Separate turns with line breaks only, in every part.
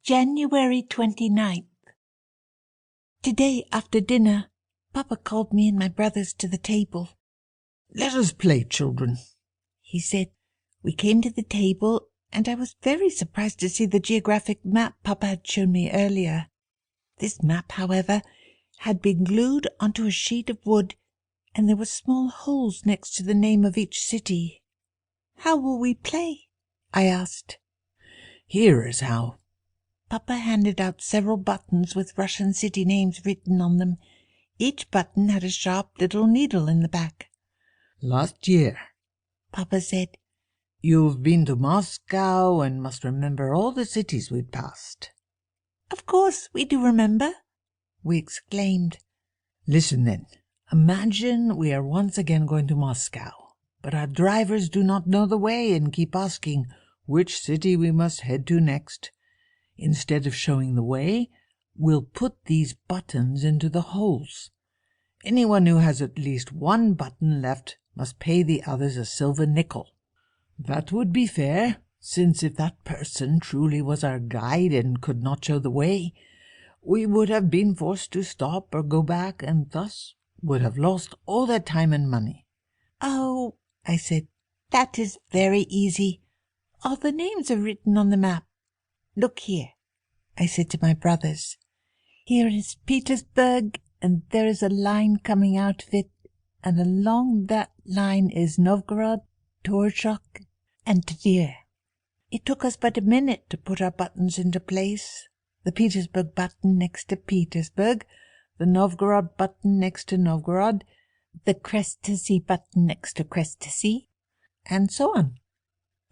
January 29th. Today, after dinner, Papa called me and my brothers to the table.
"Let us play, children,"
he said. We came to the table, and I was very surprised to see the geographic map Papa had shown me earlier. This map, however, had been glued onto a sheet of wood, and there were small holes next to the name of each city. "How will we play?" I asked.
"Here is how."
Papa handed out several buttons with Russian city names written on them. Each button had a sharp little needle in the back.
"Last year,"
Papa said,
"you've been to Moscow and must remember all the cities we'd passed."
"Of course, we do remember," we exclaimed.
"Listen then. Imagine we are once again going to Moscow, but our drivers do not know the way and keep asking which city we must head to next. Instead of showing the way, we'll put these buttons into the holes. Anyone who has at least one button left must pay the others a silver nickel. That would be fair, since if that person truly was our guide and could not show the way, we would have been forced to stop or go back, and thus would have lost all their time and money."
"Oh," I said, "that is very easy. All the names are written on the map. Look here," I said to my brothers. "Here is Petersburg, and there is a line coming out of it, and along that line is Novgorod, Torzhok, and Tver. It took us but a minute to put our buttons into place. The Petersburg button next to Petersburg, the Novgorod button next to Novgorod, the Krestasy button next to Krestasy, and so on.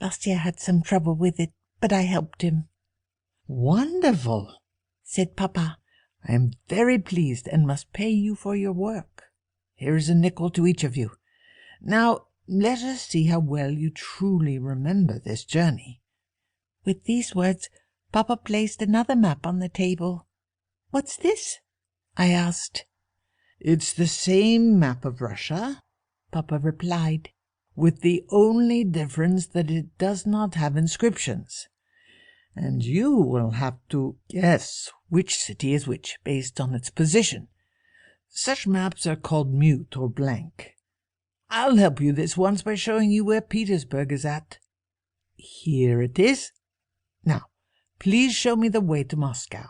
Masha had some trouble with it, but I helped him."
"Wonderful,"
said Papa.
"I am very pleased and must pay you for your work. Here is a nickel to each of you. Now let us see how well you truly remember this journey."
With these words, Papa placed another map on the table. "What's this?" I asked.
"It's the same map of Russia,"
Papa replied,
"with the only difference that it does not have inscriptions. And you will have to guess which city is which, based on its position. Such maps are called mute or blank. I'll help you this once by showing you where Petersburg is at. Here it is. Now, please show me the way to Moscow.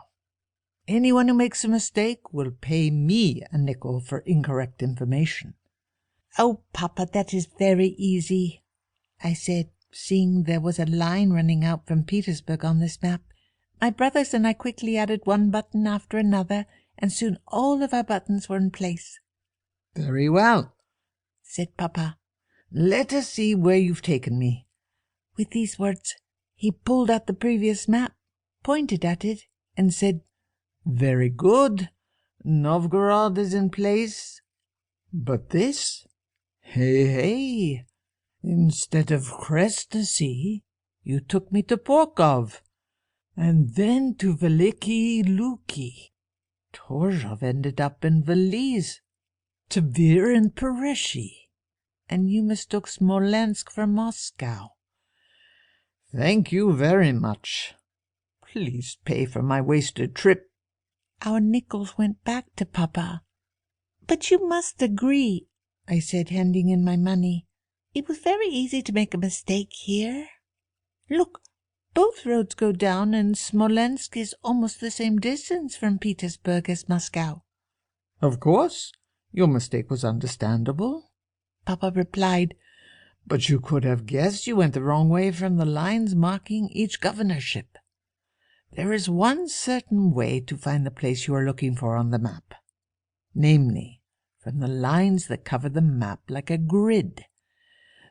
Anyone who makes a mistake will pay me a nickel for incorrect information."
"Oh, Papa, that is very easy," I said, seeing there was a line running out from Petersburg on this map. My brothers and I quickly added one button after another, and soon all of our buttons were in place.
"Very well,"
said Papa.
"Let us see where you've taken me."
With these words, he pulled out the previous map, pointed at it, and said,
"Very good. Novgorod is in place. But this? Hey! Instead of Krestasy, you took me to Porkov, and then to Veliki Luki. Torzhov ended up in Valiz, Tver and Pereshi, and you mistook Smolensk for Moscow. Thank you very much. Please pay for my wasted trip."
Our nickels went back to Papa. "But you must agree," I said, handing in my money. "It was very easy to make a mistake here. Look, both roads go down, and Smolensk is almost the same distance from Petersburg as Moscow."
"Of course, your mistake was understandable,"
Papa replied.
"But you could have guessed you went the wrong way from the lines marking each governorship. There is one certain way to find the place you are looking for on the map, namely, from the lines that cover the map like a grid.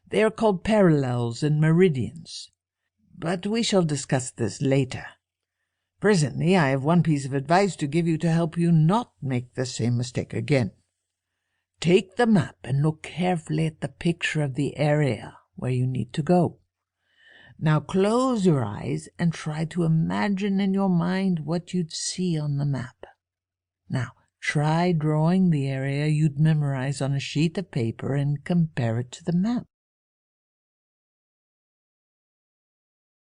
They are called parallels and meridians. But we shall discuss this later. Presently I have one piece of advice to give you to help you not make the same mistake again. Take the map and look carefully at the picture of the area where you need to go. Now close your eyes and try to imagine in your mind what you'd see on the map. Now try drawing the area you'd memorize on a sheet of paper and compare it to the map.